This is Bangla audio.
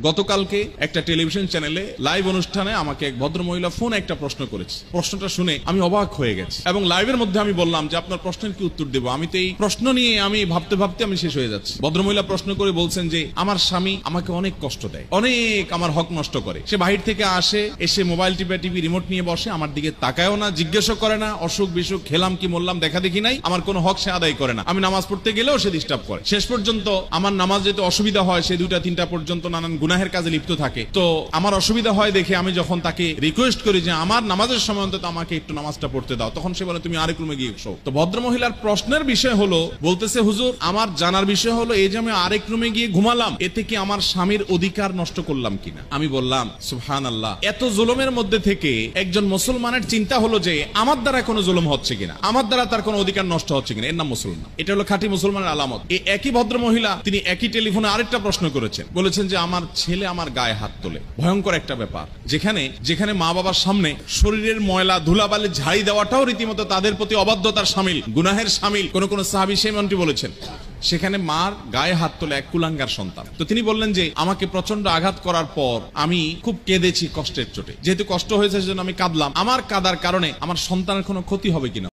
গতকালকে একটা টেলিভিশন চ্যানেলে লাইভ অনুষ্ঠানে আমাকে এক ভদ্রমহিলা ফোন একটা প্রশ্ন করেছে। প্রশ্নটা শুনে আমি অবাক হয়ে গেছি এবং লাইভের মধ্যে আমি বললাম যে আপনার প্রশ্নের কি উত্তর দেবো, আমি তো এই প্রশ্ন নিয়ে আমি ভাবতে ভাবতে আমি শেষ হয়ে যাচ্ছি। ভদ্রমহিলা প্রশ্ন করে বলছেন যে আমার স্বামী আমাকে অনেক কষ্ট দেয়, অনেক আমার হক নষ্ট করে। সে বাহির থেকে আসে, এসে মোবাইল টিভি রিমোট নিয়ে বসে, আমার দিকে তাকায়ও না, জিজ্ঞেসও করে না, অসুখ বিসুখ খেলাম কি মরলাম দেখা দেখি নাই, আমার কোনো হক সে আদায় করে না। আমি নামাজ পড়তে গেলেও সে ডিস্টার্ব করে। শেষ পর্যন্ত আমার নামাজ যেতে অসুবিধা হয়, সে 2টা-3টা পর্যন্ত নানান গুনাহের কাজে লিপ্ত থাকে। তো আমার অসুবিধা হয় দেখে আমি যখন তাকে রিকোয়েস্ট করি যে আমার নামাজের সময় অন্তত আমাকে একটু নামাজটা পড়তে দাও, তখন সে বলে তুমি আরেক রুমে গিয়ে শো। তো ভদ্রমহিলার প্রশ্নের বিষয় হলো, বলতেছে হুজুর আমার জানার বিষয় হলো এই যে আমি আরেক রুমে গিয়ে ঘুমালাম, এতে কি আমার স্বামীর অধিকার নষ্ট করলাম কিনা। আমি বললাম সুবহানাল্লাহ, এত জুলুমের মধ্যে থেকে একজন মুসলমানের চিন্তা হলো যে আমার দ্বারা কোনো জুলুম হচ্ছে কিনা, আমার দ্বারা তার কোনো অধিকার নষ্ট হচ্ছে কিনা, এর নাম মুসলমান। এটা হলো খাঁটি মুসলমানের আলামত। এই একই ভদ্রমহিলা তিনি একই টেলিফোনে আরেকটা প্রশ্ন করেছেন, বলেছেন যে আমার ছেলে আমার গায়ে হাত তোলে। ভয়ঙ্কর একটা ব্যাপার, যেখানে মা বাবার সামনে শরীরের ময়লা ধুলাবালি ঝাড়ি দেওয়াটাও রীতিমতো তাদের প্রতি অবাধ্যতার শামিল, গুনাহের শামিল। কোন সাহাবী সেমনটি বলেছেন। সেখানে মার গায়ে হাত তোলে এক কুলাঙ্গার সন্তান। তো তিনি বললেন যে আমাকে প্রচন্ড আঘাত করার পর আমি খুব কেঁদেছি কষ্টের চোটে। যেহেতু কষ্ট হয়েছে সেজন্য আমি কাঁদলাম। আমার কাঁদার কারণে আমার সন্তানের কোনো ক্ষতি হবে কিনা।